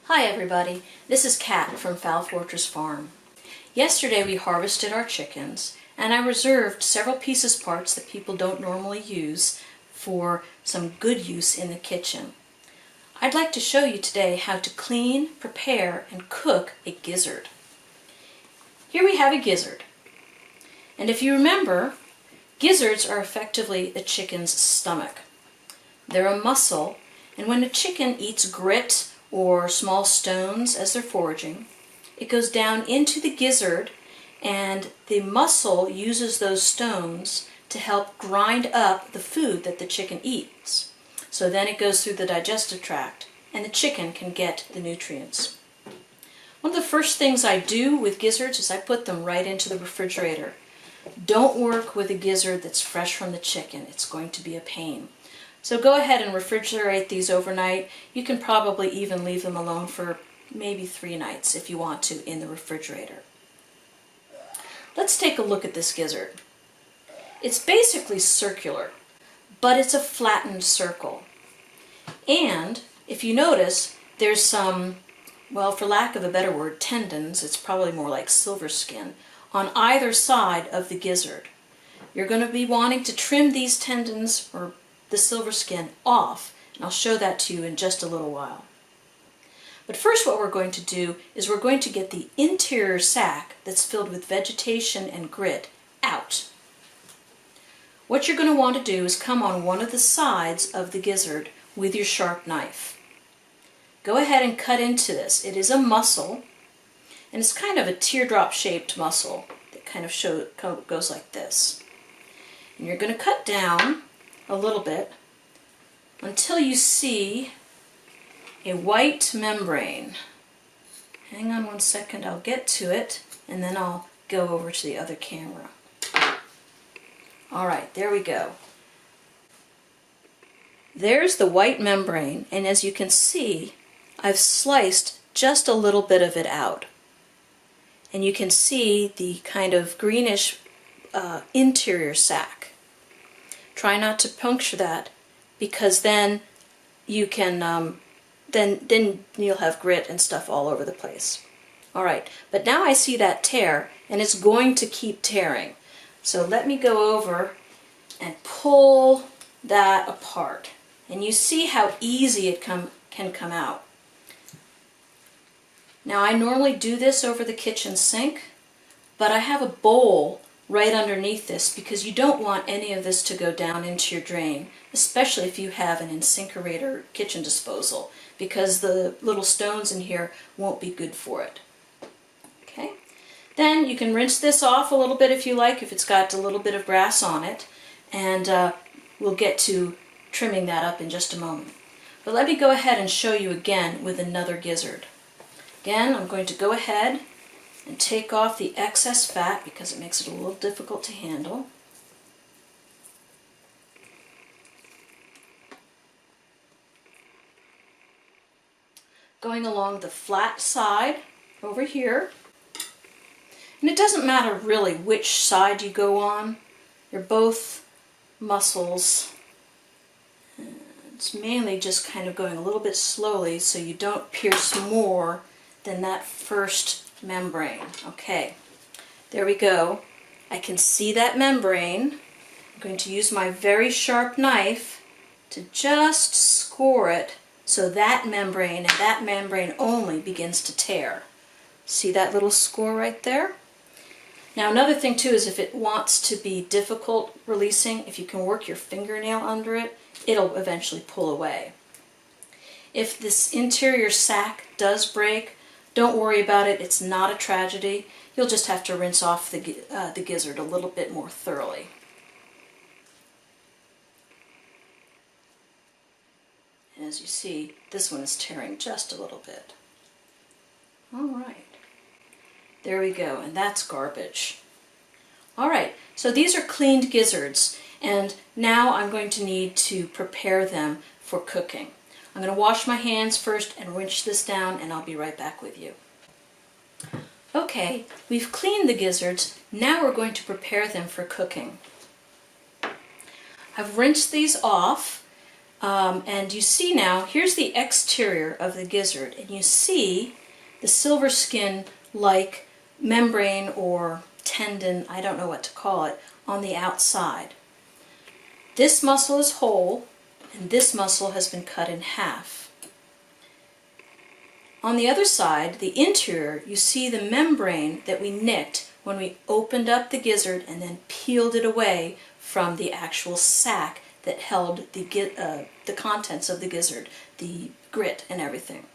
Hi everybody, this is Kat from Fowl Fortress Farm. Yesterday we harvested our chickens and I reserved several pieces parts that people don't normally use for some good use in the kitchen. I'd like to show you today how to clean, prepare, and cook a gizzard. Here we have a gizzard. And if you remember, gizzards are effectively a chicken's stomach. They're a muscle, and when a chicken eats grit or small stones as they're foraging, it goes down into the gizzard and the muscle uses those stones to help grind up the food that the chicken eats. So then it goes through the digestive tract and the chicken can get the nutrients. One of the first things I do with gizzards is I put them right into the refrigerator. Don't work with a gizzard that's fresh from the chicken. It's going to be a pain. So go ahead and refrigerate these overnight. You can probably even leave them alone for maybe 3 nights if you want to in the refrigerator. Let's take a look at this gizzard. It's basically circular, but it's a flattened circle. And if you notice, there's some, well, for lack of a better word, tendons, it's probably more like silver skin, on either side of the gizzard. You're going to be wanting to trim these tendons or the silver skin off, and I'll show that to you in just a little while. But first what we're going to do is we're going to get the interior sac that's filled with vegetation and grit out. What you're going to want to do is come on one of the sides of the gizzard with your sharp knife. Go ahead and cut into this. It is a muscle, and it's kind of a teardrop shaped muscle that kind of goes like this. And you're going to cut down a little bit until you see a white membrane. Hang on one second, I'll get to it and then I'll go over to the other camera. Alright, there we go. There's the white membrane, and as you can see, I've sliced just a little bit of it out. And you can see the kind of greenish interior sac. Try not to puncture that, because then you can then you'll have grit and stuff all over the place. Alright, but now I see that tear, and it's going to keep tearing. So let me go over and pull that apart. And you see how easy it can come out. Now I normally do this over the kitchen sink, but I have a bowl right underneath this because you don't want any of this to go down into your drain, especially if you have an incinerator kitchen disposal, because the little stones in here won't be good for it. Okay? Then you can rinse this off a little bit if you like, if it's got a little bit of grass on it, and we'll get to trimming that up in just a moment. But let me go ahead and show you again with another gizzard. Again, I'm going to go ahead and take off the excess fat because it makes it a little difficult to handle. Going along the flat side over here. And it doesn't matter really which side you go on. They're both muscles. It's mainly just kind of going a little bit slowly so you don't pierce more than that first membrane. Okay, there we go. I can see that membrane. I'm going to use my very sharp knife to just score it so that membrane and that membrane only begins to tear. See that little score right there? Now another thing too is if it wants to be difficult releasing, if you can work your fingernail under it, it'll eventually pull away. If this interior sac does break, don't worry about it, it's not a tragedy. You'll just have to rinse off the gizzard a little bit more thoroughly. And as you see, this one is tearing just a little bit. Alright, there we go, and that's garbage. Alright, so these are cleaned gizzards, and now I'm going to need to prepare them for cooking. I'm going to wash my hands first and rinse this down, and I'll be right back with you. Okay, we've cleaned the gizzards. Now we're going to prepare them for cooking. I've rinsed these off. And you see now, here's the exterior of the gizzard, and you see the silver skin like membrane or tendon, I don't know what to call it, on the outside. This muscle is whole, and this muscle has been cut in half. On the other side, the interior, you see the membrane that we nicked when we opened up the gizzard and then peeled it away from the actual sac that held the contents of the gizzard, the grit and everything.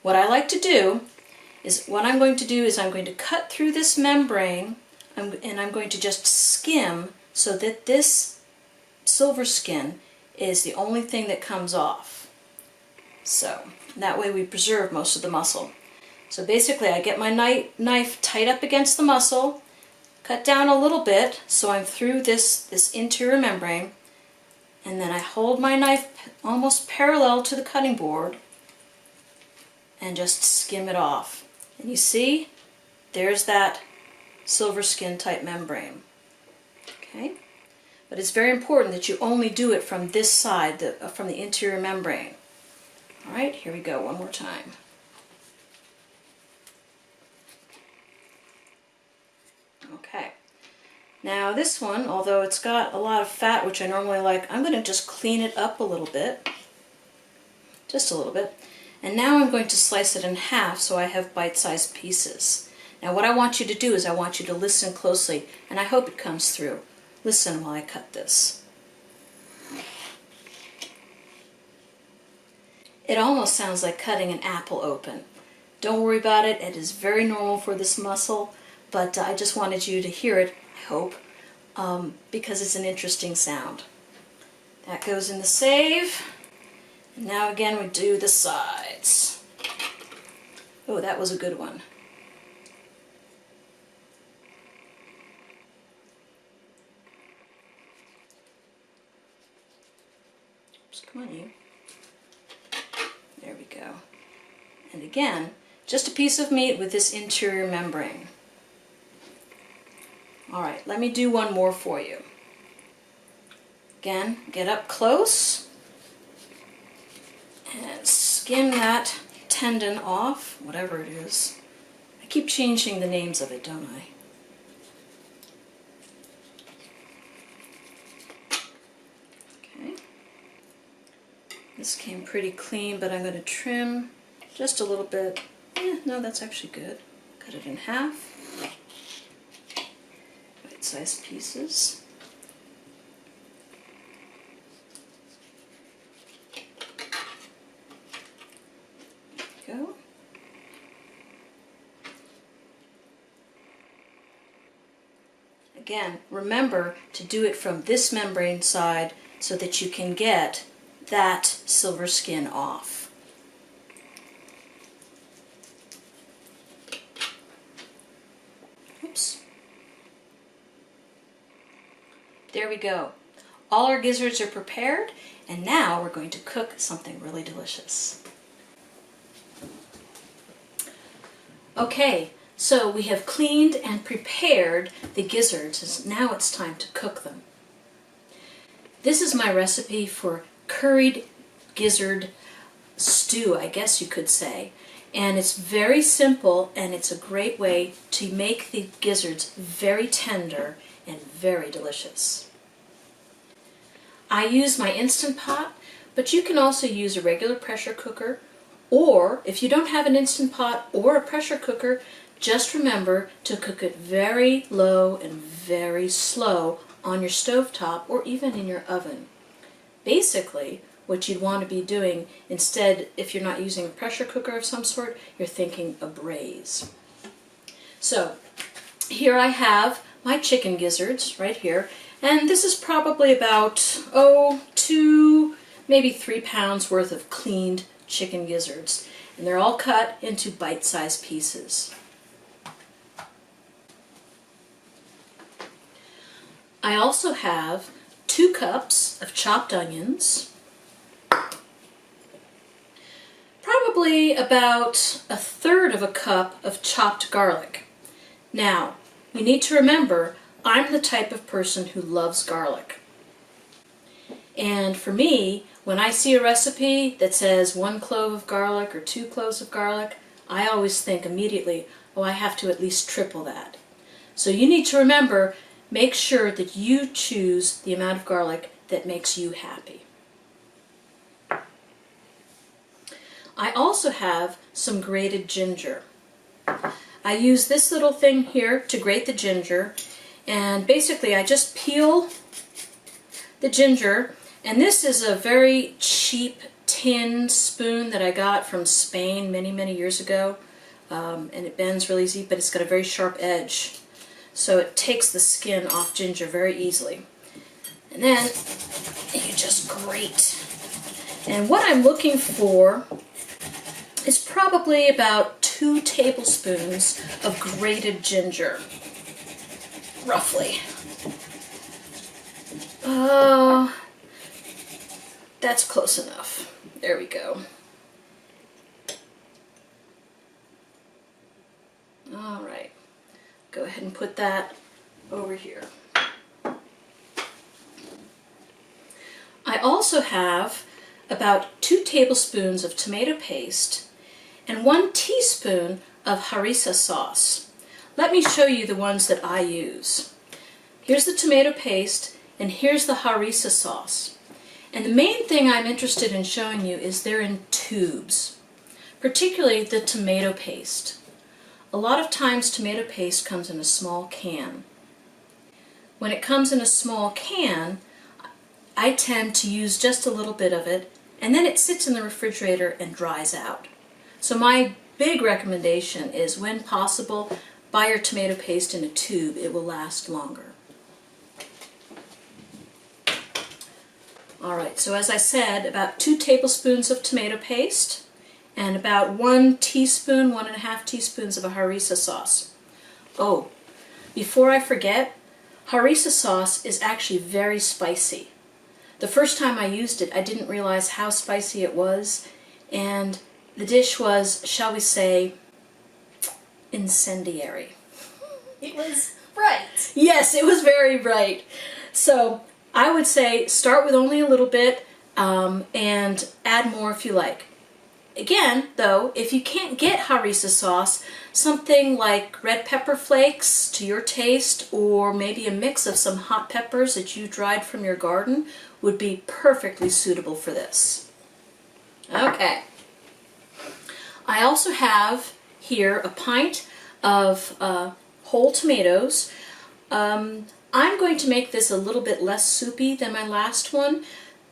What I like to do is, I'm going to cut through this membrane, and I'm going to just skim so that this silver skin is the only thing that comes off. So that way we preserve most of the muscle. So basically I get my knife tight up against the muscle, cut down a little bit so I'm through this interior membrane, and then I hold my knife almost parallel to the cutting board and just skim it off. And you see, there's that silver skin type membrane. Okay? But it's very important that you only do it from this side, from the interior membrane. Alright, here we go one more time. Okay. Now this one, although it's got a lot of fat, which I normally like, I'm going to just clean it up a little bit. Just a little bit. And now I'm going to slice it in half so I have bite-sized pieces. Now what I want you to do is I want you to listen closely, and I hope it comes through. Listen while I cut this. It almost sounds like cutting an apple open. Don't worry about it, it is very normal for this muscle, but I just wanted you to hear it, I hope, because it's an interesting sound. That goes in the save. And now again we do the sides. Oh, that was a good one. Oops, come on you. There we go. And again, just a piece of meat with this interior membrane. Alright, let me do one more for you. Again, get up close and skim that tendon off, whatever it is. I keep changing the names of it, don't I? Okay. This came pretty clean, but I'm going to trim just a little bit. No, that's actually good. Cut it in half. Bite-sized pieces. There we go. Again, remember to do it from this membrane side so that you can get that silver skin off. Oops. There we go. All our gizzards are prepared, and now we're going to cook something really delicious. Okay, so we have cleaned and prepared the gizzards. Now it's time to cook them. This is my recipe for curried gizzard stew, I guess you could say. And it's very simple, and it's a great way to make the gizzards very tender and very delicious. I use my Instant Pot, but you can also use a regular pressure cooker, or if you don't have an Instant Pot or a pressure cooker, just remember to cook it very low and very slow on your stovetop or even in your oven. Basically, what you'd want to be doing instead, if you're not using a pressure cooker of some sort, you're thinking a braise. So, here I have my chicken gizzards right here, and this is probably about, 2, maybe 3 pounds worth of cleaned chicken gizzards, and they're all cut into bite-sized pieces. I also have 2 cups of chopped onions, probably about 1/3 of a cup of chopped garlic. Now, you need to remember, I'm the type of person who loves garlic. And for me, when I see a recipe that says 1 clove of garlic or 2 cloves of garlic, I always think immediately, oh, I have to at least triple that. So you need to remember, make sure that you choose the amount of garlic that makes you happy. I also have some grated ginger. I use this little thing here to grate the ginger, and basically I just peel the ginger, and this is a very cheap tin spoon that I got from Spain many years ago, and it bends really easy, but it's got a very sharp edge, so it takes the skin off ginger very easily. And then you just grate. And what I'm looking for is probably about 2 tablespoons of grated ginger, roughly. That's close enough. There we go. All right, go ahead and put that over here. I also have about 2 tablespoons of tomato paste and 1 teaspoon of harissa sauce. Let me show you the ones that I use. Here's the tomato paste, and here's the harissa sauce. And the main thing I'm interested in showing you is they're in tubes, particularly the tomato paste. A lot of times tomato paste comes in a small can. When it comes in a small can, I tend to use just a little bit of it, and then it sits in the refrigerator and dries out. So my big recommendation is, when possible, buy your tomato paste in a tube. It will last longer. Alright, so as I said, about 2 tablespoons of tomato paste and about 1 teaspoon, 1.5 teaspoons of a harissa sauce. Oh, before I forget, harissa sauce is actually very spicy. The first time I used it, I didn't realize how spicy it was, and the dish was, shall we say, incendiary. It was bright. Yes, it was very bright. So I would say start with only a little bit and add more if you like. Again, though, if you can't get harissa sauce, something like red pepper flakes to your taste, or maybe a mix of some hot peppers that you dried from your garden, would be perfectly suitable for this. Okay. I also have here a pint of whole tomatoes. I'm going to make this a little bit less soupy than my last one.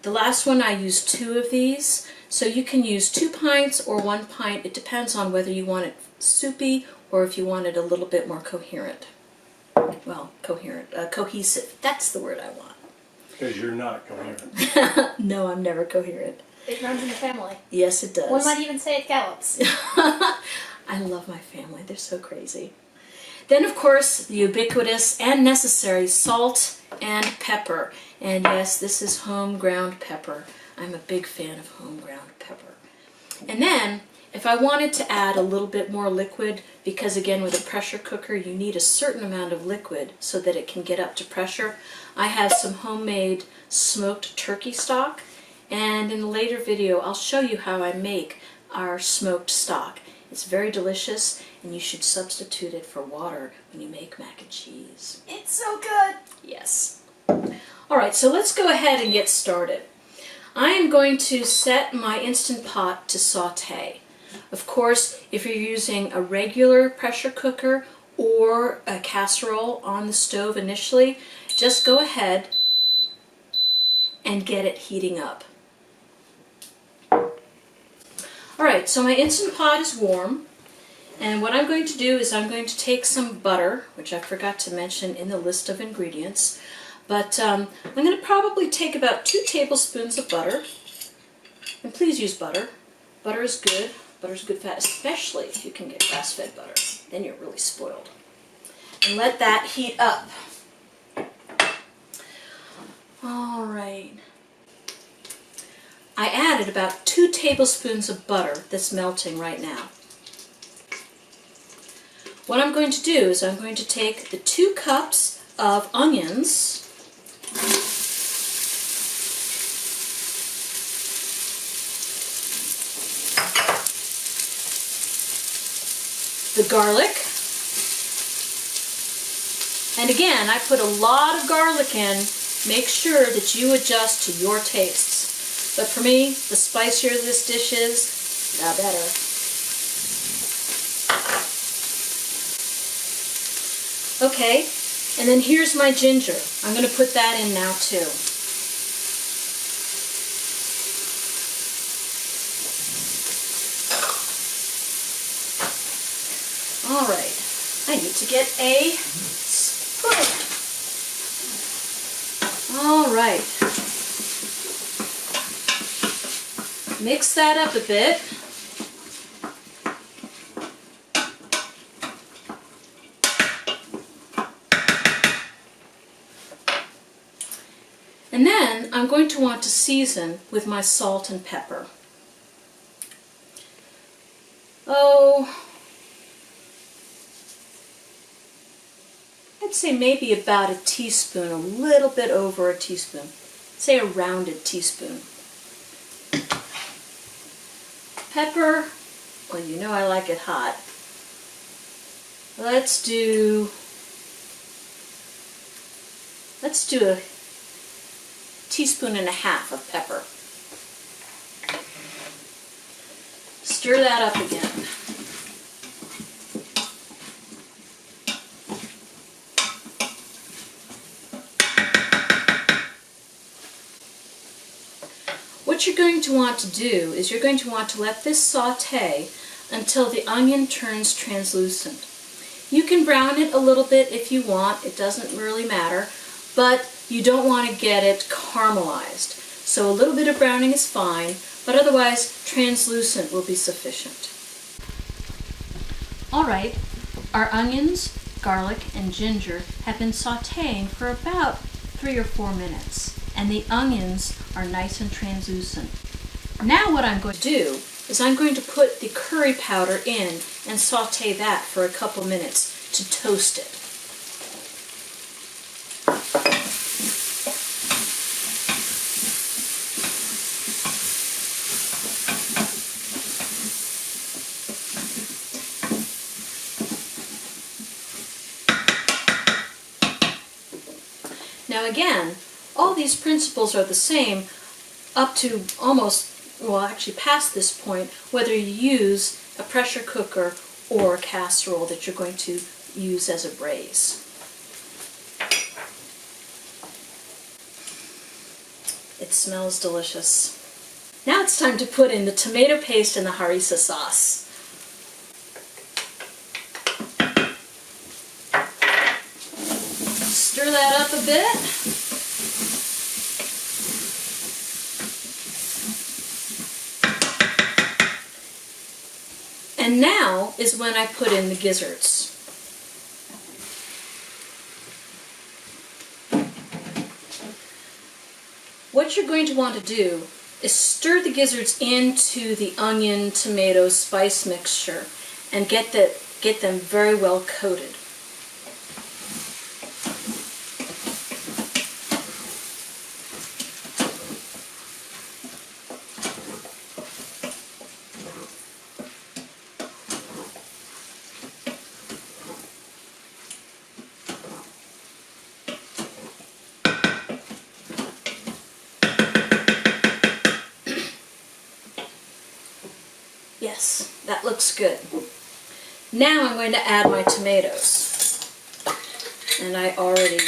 The last one I used 2 of these, so you can use 2 pints or 1 pint. It depends on whether you want it soupy or if you want it a little bit more coherent. Well, cohesive. That's the word I want. Because you're not coherent. No, I'm never coherent. It runs in the family. Yes, it does. One might even say it gallops. I love my family. They're so crazy. Then, of course, the ubiquitous and necessary salt and pepper. And yes, this is home ground pepper. I'm a big fan of home ground pepper. And then, if I wanted to add a little bit more liquid, because again, with a pressure cooker, you need a certain amount of liquid so that it can get up to pressure, I have some homemade smoked turkey stock. And in a later video, I'll show you how I make our smoked stock. It's very delicious, and you should substitute it for water when you make mac and cheese. It's so good. Yes. Alright, so let's go ahead and get started. I am going to set my Instant Pot to saute. Of course, if you're using a regular pressure cooker or a casserole on the stove initially, just go ahead and get it heating up. Alright, so my Instant Pot is warm, and what I'm going to do is I'm going to take some butter, which I forgot to mention in the list of ingredients, but I'm going to probably take about 2 tablespoons of butter, and please use butter. Butter is good. Butter's good fat, especially if you can get grass-fed butter. Then you're really spoiled. And let that heat up. Alright. I added about 2 tablespoons of butter that's melting right now. What I'm going to do is I'm going to take the 2 cups of onions the garlic. And again, I put a lot of garlic in. Make sure that you adjust to your tastes. But for me, the spicier this dish is, the better. Okay, and then here's my ginger. I'm going to put that in now too. All right, I need to get a spoon. All right. Mix that up a bit. And then I'm going to want to season with my salt and pepper. Oh, I'd say maybe about a teaspoon, a little bit over a teaspoon. Say a rounded teaspoon. Pepper, well, you know I like it hot. Let's do a teaspoon and a half of pepper. Stir that up again. What you're going to want to do is you're going to want to let this saute until the onion turns translucent. You can brown it a little bit if you want, it doesn't really matter, but you don't want to get it caramelized. So a little bit of browning is fine, but otherwise translucent will be sufficient. Alright, our onions, garlic, and ginger have been sauteing for about 3 or 4 minutes, and the onions are nice and translucent. Now what I'm going to do is I'm going to put the curry powder in and saute that for a couple minutes to toast it. Now again, all these principles are the same up to almost, well actually past this point, whether you use a pressure cooker or a casserole that you're going to use as a braise. It smells delicious. Now it's time to put in the tomato paste and the harissa sauce. Stir that up a bit. And now is when I put in the gizzards. What you're going to want to do is stir the gizzards into the onion, tomato, spice mixture and get them very well coated. Yes, that looks good. Now I'm going to add my tomatoes. And I already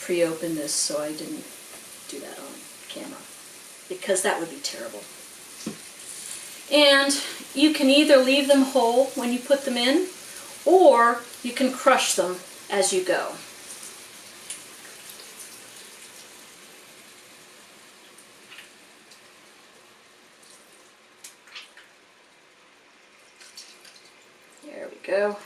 pre-opened this, so I didn't do that on camera, because that would be terrible. And you can either leave them whole when you put them in, or you can crush them as you go. There we go.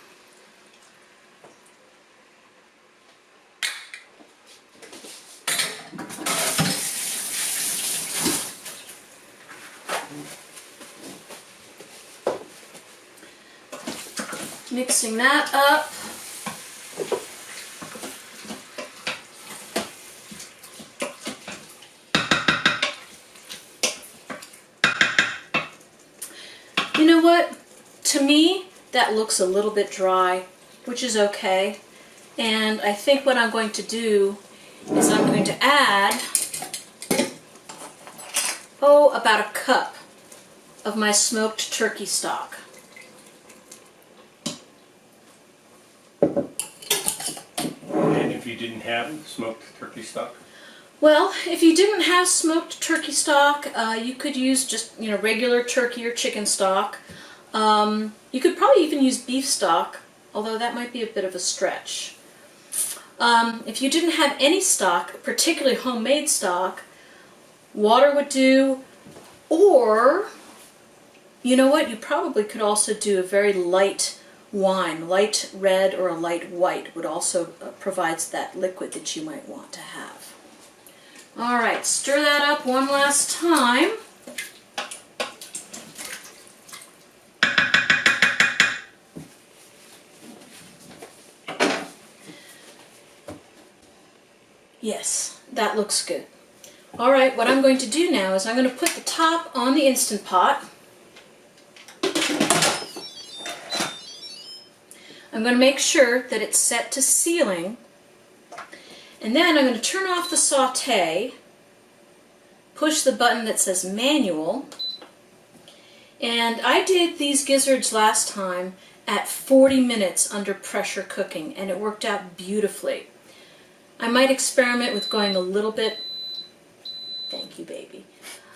Mixing that up. You know what? To me, that looks a little bit dry, which is okay. And I think what I'm going to do is I'm going to add, about a cup of my smoked turkey stock. And if you didn't have smoked turkey stock? Well, if you didn't have smoked turkey stock, you could use just, regular turkey or chicken stock. You could probably even use beef stock, although that might be a bit of a stretch. If you didn't have any stock, particularly homemade stock, water would do, or, you know what, you probably could also do a very light wine. Light red or a light white would also provides that liquid that you might want to have. All right, stir that up one last time. Yes, that looks good. All right, what I'm going to do now is I'm going to put the top on the Instant Pot. I'm going to make sure that it's set to sealing. And then I'm going to turn off the saute, push the button that says manual, and I did these gizzards last time at 40 minutes under pressure cooking, and it worked out beautifully. I might experiment with going a little bit, thank you baby,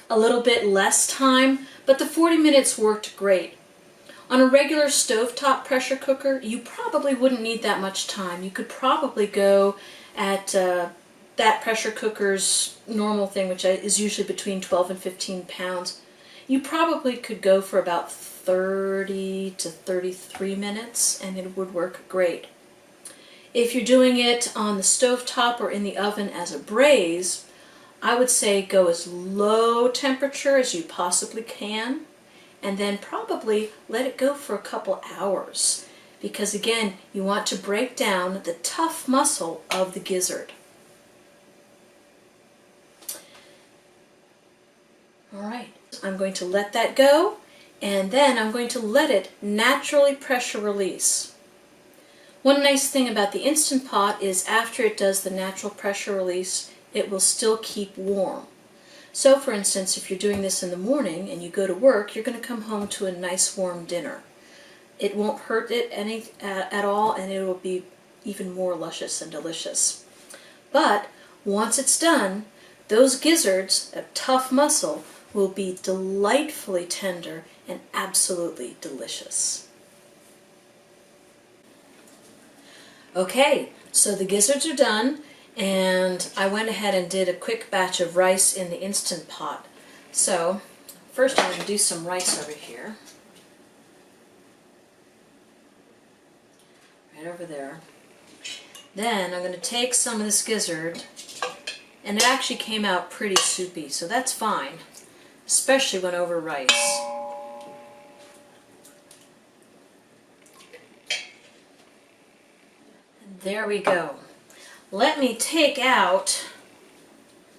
a little bit less time, but the 40 minutes worked great. On a regular stovetop pressure cooker, you probably wouldn't need that much time. You could probably go at that pressure cooker's normal thing, which is usually between 12 and 15 pounds. You probably could go for about 30 to 33 minutes and it would work great. If you're doing it on the stovetop or in the oven as a braise, I would say go as low temperature as you possibly can, and then probably let it go for a couple hours, because again, you want to break down the tough muscle of the gizzard. All right, I'm going to let that go, and then I'm going to let it naturally pressure release. One nice thing about the Instant Pot is after it does the natural pressure release, it will still keep warm. So for instance, if you're doing this in the morning and you go to work, you're going to come home to a nice warm dinner. It won't hurt it at all, and it will be even more luscious and delicious. But once it's done, those gizzards, a tough muscle, will be delightfully tender and absolutely delicious. Okay, so the gizzards are done, and I went ahead and did a quick batch of rice in the Instant Pot. So first I'm going to do some rice over here. Right over there. Then I'm going to take some of this gizzard, and it actually came out pretty soupy, so that's fine, especially when over rice. There we go. Let me take out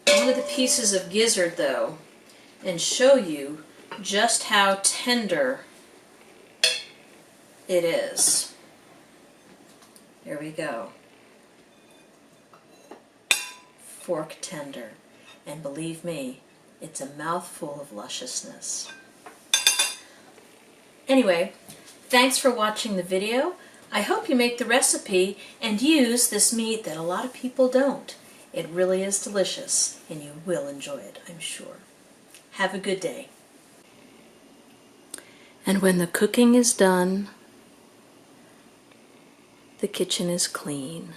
one of the pieces of gizzard though and show you just how tender it is. Here we go. Fork tender. And believe me, it's a mouthful of lusciousness. Anyway, thanks for watching the video. I hope you make the recipe and use this meat that a lot of people don't. It really is delicious, and you will enjoy it, I'm sure. Have a good day. And when the cooking is done, the kitchen is clean.